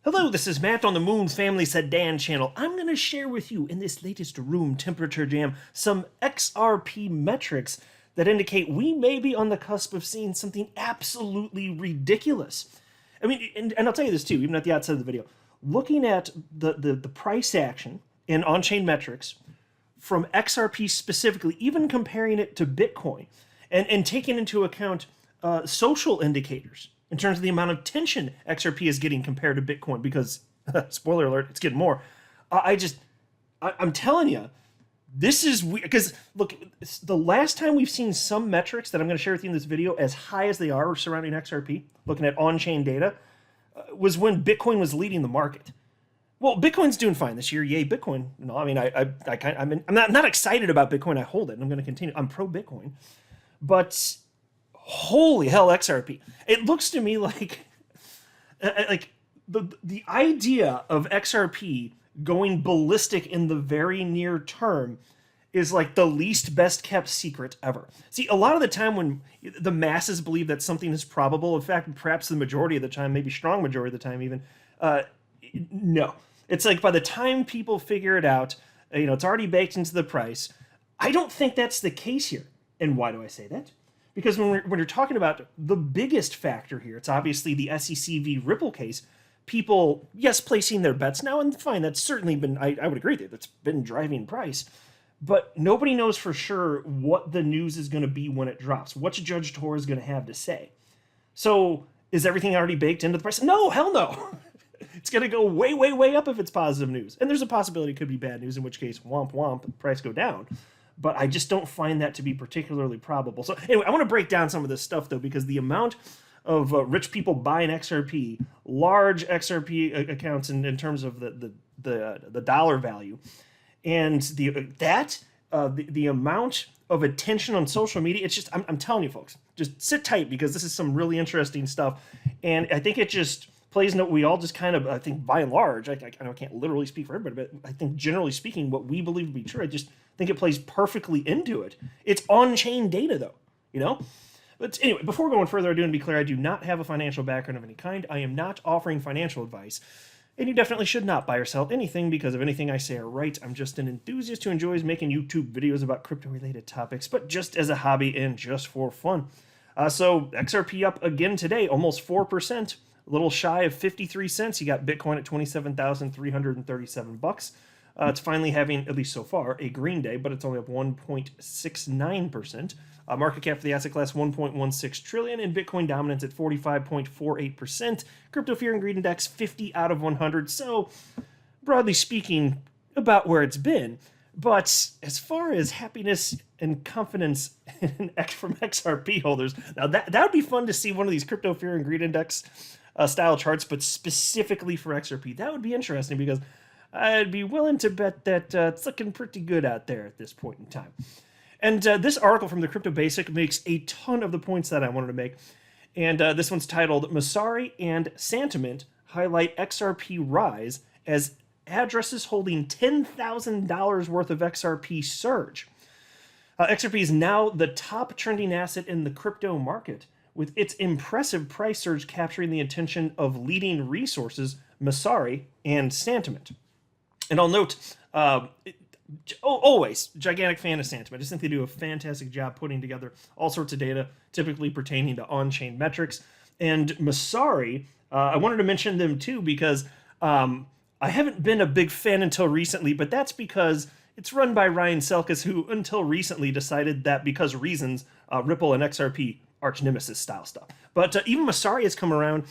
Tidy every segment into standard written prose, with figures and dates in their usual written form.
Hello, this is Matt on the Moon Family Sedan channel. I'm going to share with you in this latest room temperature jam some XRP metrics that indicate we may be on the cusp of seeing something absolutely ridiculous. I mean, and I'll tell you this too, even at the outset of the video. Looking at the price action in on-chain metrics from XRP specifically, even comparing it to Bitcoin, and taking into account social indicators in terms of the amount of attention XRP is getting compared to Bitcoin, because spoiler alert, it's getting more. I'm telling you, this is weird. Because look, the last time we've seen some metrics that I'm going to share with you in this video as high as they are surrounding XRP, looking at on-chain data, was when Bitcoin was leading the market. Well, Bitcoin's doing fine this year. Yay, Bitcoin. No, I mean, I'm not excited about Bitcoin. I hold it, and I'm going to continue. I'm pro Bitcoin, but holy hell, XRP! It looks to me like the idea of XRP going ballistic in the very near term is like the least best kept secret ever. See, a lot of the time when the masses believe that something is probable, in fact, perhaps the majority of the time, maybe strong majority of the time even, no. It's like by the time people figure it out, it's already baked into the price. I don't think that's the case here. And why do I say that? Because when you're talking about the biggest factor here, it's obviously the SEC v. Ripple case. People, yes, placing their bets now, and fine, that's certainly been, I would agree with you, that's been driving price. But nobody knows for sure what the news is going to be when it drops. What's Judge Torres going to have to say? So is everything already baked into the price? No, hell no. It's going to go way, way, way up if it's positive news. And there's a possibility it could be bad news, in which case, womp womp, the price go down. But I just don't find that to be particularly probable. So anyway, I want to break down some of this stuff, though, because the amount of rich people buying XRP, large XRP accounts in terms of the dollar value, and the amount of attention on social media, it's just, I'm telling you folks, just sit tight, because this is some really interesting stuff. And I think it just plays into what we all just kind of, I think by and large, I can't literally speak for everybody, but I think generally speaking, what we believe to be true, I just think it plays perfectly into it. It's on-chain data, though, But anyway, before going further, I do want to be clear, I do not have a financial background of any kind. I am not offering financial advice. And you definitely should not buy or sell anything because of anything I say or write. I'm just an enthusiast who enjoys making YouTube videos about crypto-related topics, but just as a hobby and just for fun. So XRP up again today, almost 4%. A little shy of 53 cents. You got Bitcoin at 27,337 bucks. It's finally having, at least so far, a green day, but it's only up 1.69%. Market cap for the asset class 1.16 trillion, and Bitcoin dominance at 45.48%. Crypto fear and greed index 50 out of 100. So, broadly speaking, about where it's been. But as far as happiness and confidence from XRP holders, now that would be fun to see one of these crypto fear and greed index style charts, but specifically for XRP. That would be interesting, because I'd be willing to bet that it's looking pretty good out there at this point in time. And this article from the Crypto Basic makes a ton of the points that I wanted to make. And this one's titled, Masari and Santiment Highlight XRP Rise as Addresses Holding $10,000 worth of XRP Surge. XRP is now the top trending asset in the crypto market, with its impressive price surge capturing the attention of leading resources, Masari and Santiment. And I'll note, always, gigantic fan of Santiment. I just think they do a fantastic job putting together all sorts of data, typically pertaining to on-chain metrics. And Masari, I wanted to mention them too, because I haven't been a big fan until recently, but that's because it's run by Ryan Selkis, who until recently decided that because reasons, Ripple and XRP arch nemesis style stuff. But even Masari has come around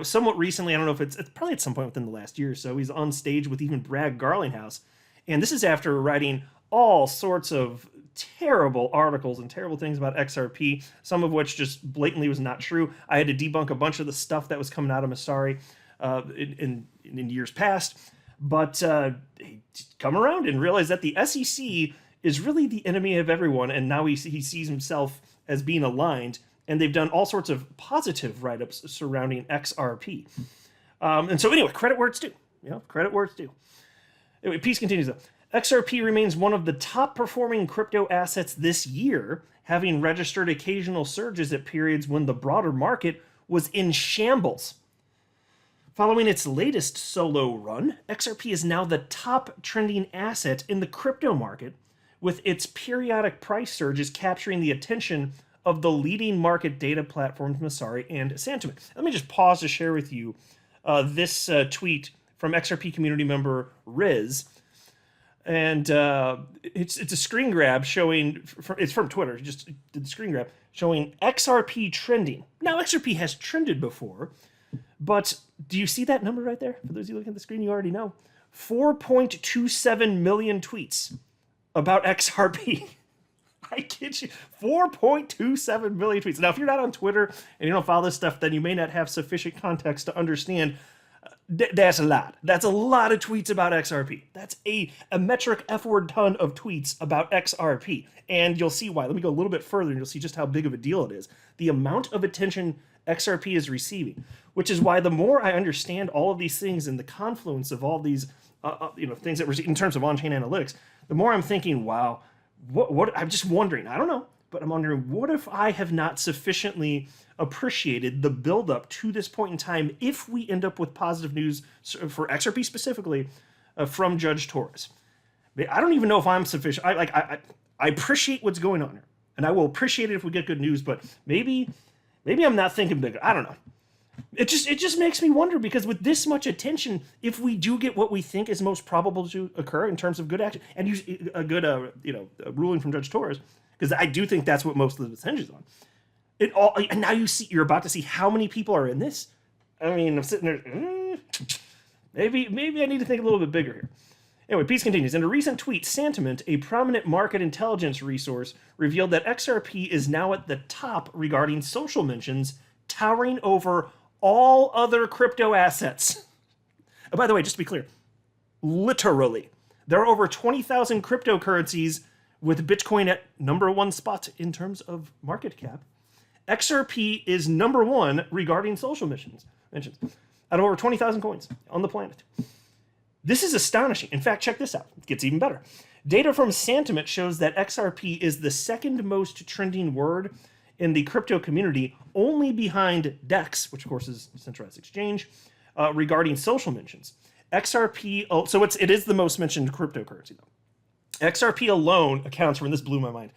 somewhat recently. I don't know if it's probably at some point within the last year or so. He's on stage with even Brad Garlinghouse. And this is after writing all sorts of terrible articles and terrible things about XRP, some of which just blatantly was not true. I had to debunk a bunch of the stuff that was coming out of Masari in years past. But he come around and realized that the SEC is really the enemy of everyone, and now he sees himself as being aligned, and they've done all sorts of positive write-ups surrounding XRP. And so anyway, credit where it's due. Credit where it's due. Anyway, piece continues though. XRP remains one of the top performing crypto assets this year, having registered occasional surges at periods when the broader market was in shambles. Following its latest solo run, XRP is now the top trending asset in the crypto market, with its periodic price surges capturing the attention of the leading market data platforms Masari and Santiment. Let me just pause to share with you this tweet from XRP community member Riz. And it's a screen grab showing, it's from Twitter, he just did the screen grab, showing XRP trending. Now, XRP has trended before, but do you see that number right there? For those of you looking at the screen, you already know. 4.27 million tweets about XRP. I kid you. 4.27 million tweets. Now, if you're not on Twitter and you don't follow this stuff, then you may not have sufficient context to understand. That's a lot. That's a lot of tweets about XRP. That's a metric F-word ton of tweets about XRP. And you'll see why. Let me go a little bit further and you'll see just how big of a deal it is. The amount of attention XRP is receiving, which is why the more I understand all of these things and the confluence of all these things that we're in terms of on-chain analytics, the more I'm thinking, wow, what I'm just wondering, I don't know, but I'm wondering, what if I have not sufficiently appreciated the buildup to this point in time if we end up with positive news for XRP specifically from Judge Torres? I don't even know if I'm sufficient. I appreciate what's going on here, and I will appreciate it if we get good news, but maybe I'm not thinking bigger. I don't know. It just makes me wonder, because with this much attention, if we do get what we think is most probable to occur in terms of good action and a good ruling from Judge Torres, because I do think that's what most of the attention is on. And now you're about to see how many people are in this. I mean, I'm sitting there. Maybe I need to think a little bit bigger here. Anyway, Peace continues. In a recent tweet, Santiment, a prominent market intelligence resource, revealed that XRP is now at the top regarding social mentions, towering over all other crypto assets. And by the way, just to be clear, literally, there are over 20,000 cryptocurrencies with Bitcoin at #1 spot in terms of market cap. XRP is #1 regarding social mentions out of over 20,000 coins on the planet. This is astonishing. In fact, check this out. It gets even better. Data from Santiment shows that XRP is the second most trending word in the crypto community, only behind DEX, which of course is a centralized exchange, regarding social mentions. XRP, so it is the most mentioned cryptocurrency though. XRP alone accounts for, and this blew my mind,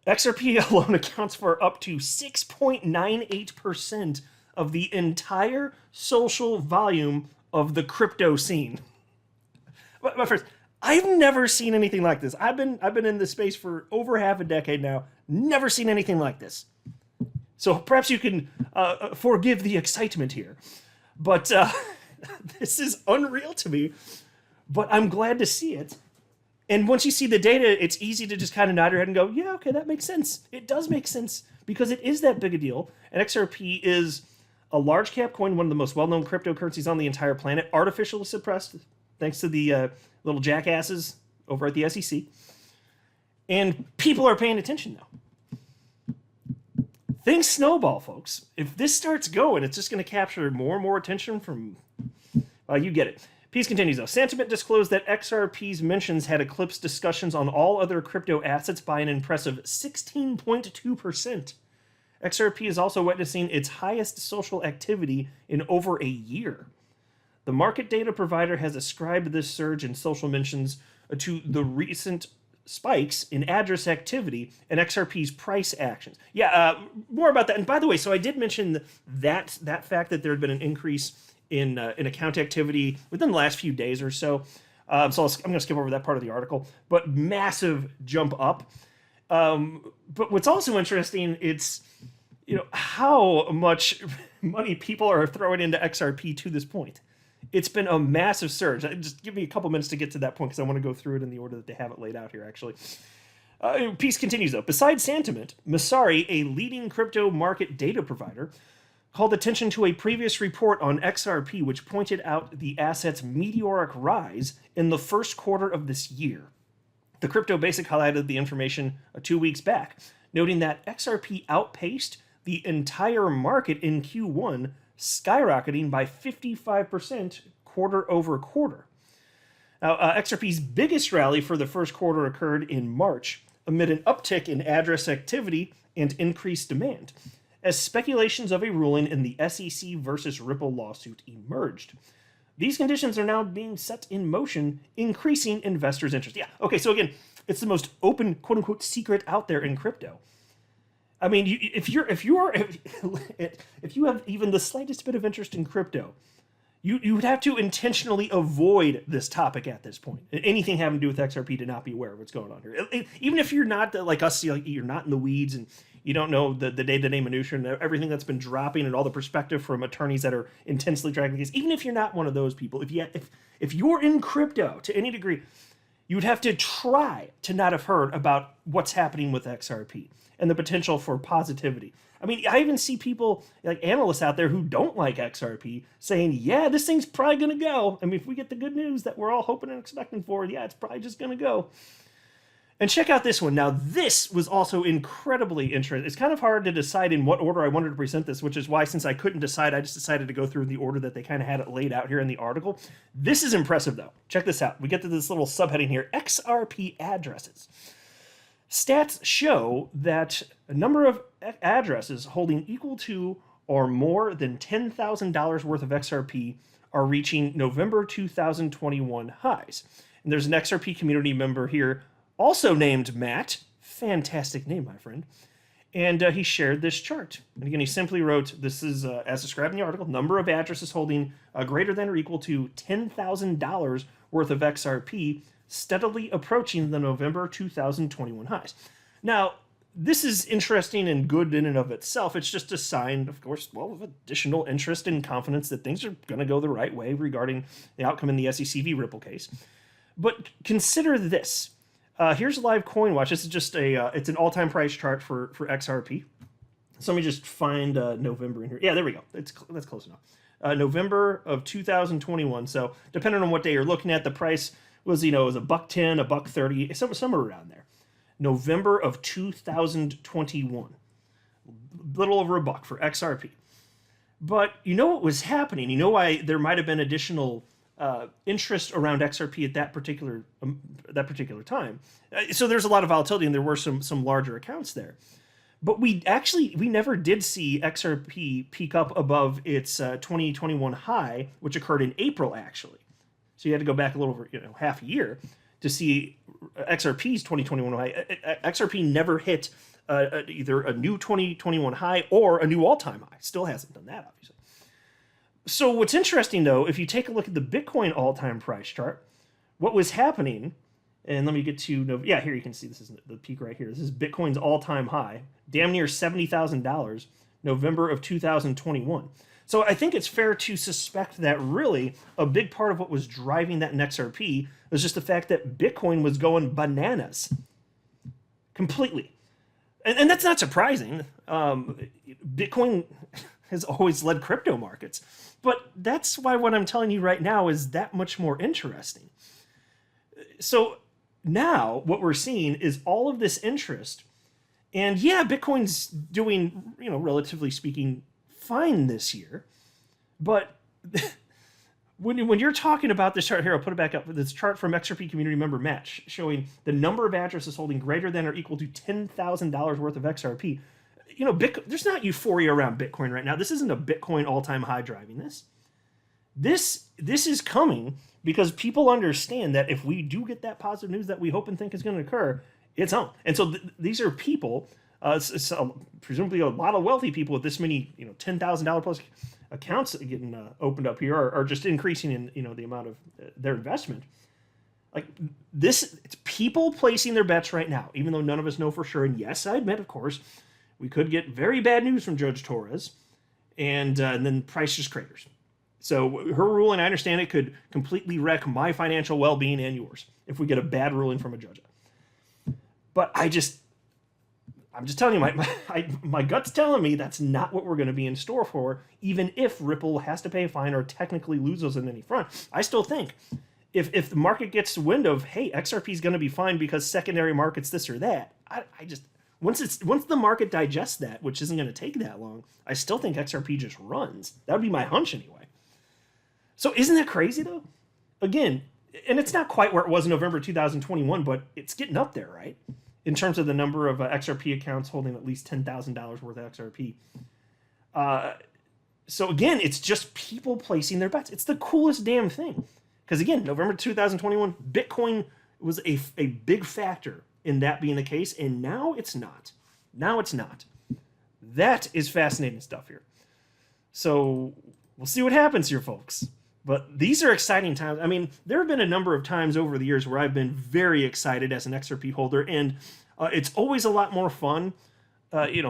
XRP alone accounts for up to 6.98% of the entire social volume of the crypto scene. But first, I've never seen anything like this. I've been in this space for over half a decade now. Never seen anything like this. So perhaps you can forgive the excitement here. But this is unreal to me. But I'm glad to see it. And once you see the data, it's easy to just kind of nod your head and go, yeah, okay, that makes sense. It does make sense because it is that big a deal. And XRP is a large cap coin, one of the most well-known cryptocurrencies on the entire planet, artificially suppressed thanks to the little jackasses over at the SEC. And people are paying attention now. Things snowball, folks. If this starts going, it's just going to capture more and more attention from, you get it. Peace continues, though. Santiment disclosed that XRP's mentions had eclipsed discussions on all other crypto assets by an impressive 16.2%. XRP is also witnessing its highest social activity in over a year. The market data provider has ascribed this surge in social mentions to the recent spikes in address activity and XRP's price actions. Yeah, more about that. And by the way, so I did mention that fact that there had been an increase in account activity within the last few days or so. I'm going to skip over that part of the article. But massive jump up. But what's also interesting, it's how much money people are throwing into XRP to this point. It's been a massive surge. Just give me a couple minutes to get to that point because I want to go through it in the order that they have it laid out here, actually. Peace continues, though. Besides Santiment, Masari, a leading crypto market data provider, called attention to a previous report on XRP, which pointed out the asset's meteoric rise in the first quarter of this year. The Crypto Basic highlighted the information 2 weeks back, noting that XRP outpaced the entire market in Q1, skyrocketing by 55% quarter over quarter. Now, XRP's biggest rally for the first quarter occurred in March amid an uptick in address activity and increased demand. as speculations of a ruling in the SEC versus Ripple lawsuit emerged. These conditions are now being set in motion, increasing investors' interest. Yeah, okay, so again, it's the most open, quote unquote, secret out there in crypto. I mean, if you have even the slightest bit of interest in crypto, you would have to intentionally avoid this topic at this point. Anything having to do with XRP to not be aware of what's going on here. Even if you're not like us, like you're not in the weeds and you don't know the day-to-day minutia and everything that's been dropping and all the perspective from attorneys that are intensely tracking the case. Even if you're not one of those people, if you're in crypto to any degree, you would have to try to not have heard about what's happening with XRP and the potential for positivity. I mean, I even see people, like analysts out there who don't like XRP saying, yeah, this thing's probably going to go. I mean, if we get the good news that we're all hoping and expecting for, yeah, it's probably just going to go. And check out this one. Now, this was also incredibly interesting. It's kind of hard to decide in what order I wanted to present this, which is why, since I couldn't decide, I just decided to go through the order that they kind of had it laid out here in the article. This is impressive, though. Check this out. We get to this little subheading here, XRP addresses. Stats show that a number of addresses holding equal to or more than $10,000 worth of XRP are reaching November 2021 highs. And there's an XRP community member here, also named Matt. Fantastic name, my friend. And he shared this chart. And again, he simply wrote, this is, as described in the article, number of addresses holding greater than or equal to $10,000 worth of XRP steadily approaching the November 2021 highs. Now, this is interesting and good in and of itself. It's just a sign, of course, well, of additional interest and confidence that things are going to go the right way regarding the outcome in the SEC v. Ripple case. But consider this. Here's live coin watch. This is just it's an all-time price chart for XRP. So let me just find November in here. Yeah, there we go. That's close enough. November of 2021. So depending on what day you're looking at, the price was, it was $1.10, $1.30, somewhere around there. November of 2021. Little over $1 for XRP. But you know what was happening? You know why there might have been additional interest around XRP at that particular time. So there's a lot of volatility, and there were some larger accounts there. But we never did see XRP peak up above its 2021 high, which occurred in April, actually. So you had to go back a little over half a year to see XRP's 2021 high. XRP never hit either a new 2021 high or a new all-time high. Still hasn't done that, obviously. So what's interesting, though, if you take a look at the Bitcoin all-time price chart, what was happening, and let me get to, yeah, here you can see this is the peak right here. This is Bitcoin's all-time high, damn near $70,000, November of 2021. So I think it's fair to suspect that really a big part of what was driving that in XRP was just the fact that Bitcoin was going bananas. Completely. And that's not surprising. Bitcoin has always led crypto markets. But that's why what I'm telling you right now is that much more interesting. So now what we're seeing is all of this interest. And yeah, Bitcoin's doing, relatively speaking, fine this year, but when you're talking about this chart here, I'll put it back up. This chart from XRP community member Matt showing the number of addresses holding greater than or equal to $10,000 worth of XRP. There's not euphoria around Bitcoin right now. This isn't a Bitcoin all-time high driving this. This is coming because people understand that if we do get that positive news that we hope and think is going to occur, it's on. And so these are people. Presumably a lot of wealthy people with this many, $10,000 plus accounts getting opened up here are just increasing in, the amount of their investment. Like this, it's people placing their bets right now, even though none of us know for sure. And yes, I admit, of course, we could get very bad news from Judge Torres, and then price just craters. So her ruling, I understand it could completely wreck my financial well-being and yours if we get a bad ruling from a judge. But I'm just telling you, my gut's telling me that's not what we're going to be in store for, even if Ripple has to pay a fine or technically loses on any front. I still think if the market gets wind of, hey, XRP is going to be fine because secondary markets this or that, once the market digests that, which isn't going to take that long, I still think XRP just runs. That would be my hunch anyway. So isn't that crazy, though? Again, and it's not quite where it was in November 2021, but it's getting up there, right? In terms of the number of XRP accounts holding at least $10,000 worth of XRP. So again, it's just people placing their bets. It's the coolest damn thing. Because again, November 2021, Bitcoin was a big factor in that being the case, and now it's not. Now it's not. That is fascinating stuff here. So we'll see what happens here, folks. But these are exciting times. I mean, there have been a number of times over the years where I've been very excited as an XRP holder, and it's always a lot more fun,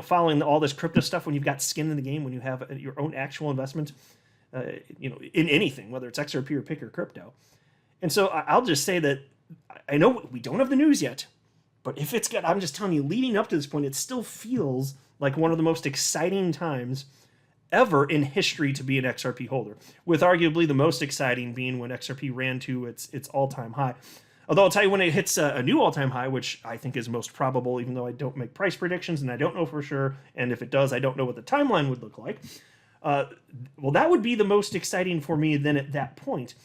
following all this crypto stuff when you've got skin in the game, when you have your own actual investment, in anything, whether it's XRP or pick or crypto. And so I'll just say that I know we don't have the news yet, but if it's good, I'm just telling you, leading up to this point, it still feels like one of the most exciting times ever in history to be an XRP holder, with arguably the most exciting being when XRP ran to its all-time high. Although I'll tell you when it hits a new all-time high, which I think is most probable, even though I don't make price predictions and I don't know for sure, and if it does, I don't know what the timeline would look like. Well, that would be the most exciting for me then at that point.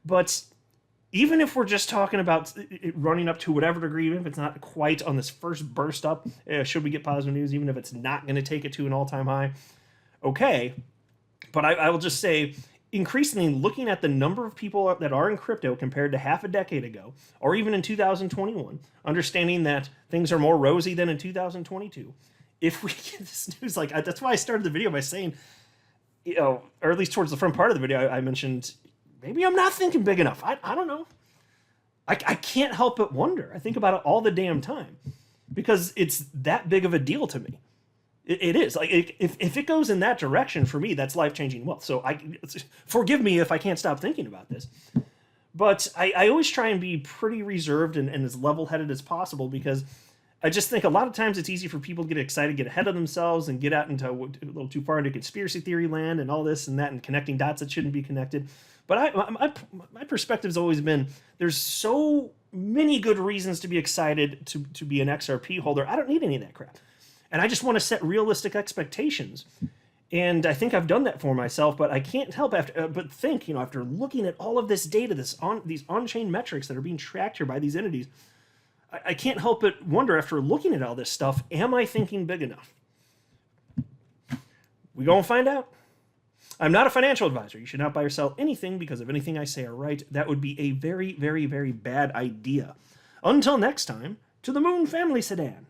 But even if we're just talking about it running up to whatever degree, even if it's not quite on this first burst up, should we get positive news, even if it's not going to take it to an all-time high, okay. But I will just say, increasingly looking at the number of people that are in crypto compared to half a decade ago, or even in 2021, understanding that things are more rosy than in 2022, if we get this news, like that's why I started the video by saying, or at least towards the front part of the video, I mentioned, maybe I'm not thinking big enough. I don't know. I can't help but wonder. I think about it all the damn time because it's that big of a deal to me. It is. Like if it goes in that direction, for me, that's life-changing wealth. So forgive me if I can't stop thinking about this. But I always try and be pretty reserved and as level-headed as possible because I just think a lot of times it's easy for people to get excited, get ahead of themselves, and get out into a little too far into conspiracy theory land and all this and that and connecting dots that shouldn't be connected. But my perspective has always been there's so many good reasons to be excited to be an XRP holder. I don't need any of that crap. And I just want to set realistic expectations. And I think I've done that for myself, but I can't help but think, after looking at all of this data, these on-chain metrics that are being tracked here by these entities, I can't help but wonder, after looking at all this stuff, am I thinking big enough? We go and find out. I'm not a financial advisor. You should not buy or sell anything because of anything I say are right. That would be a very, very, very bad idea. Until next time, to the Moon Family Sedan.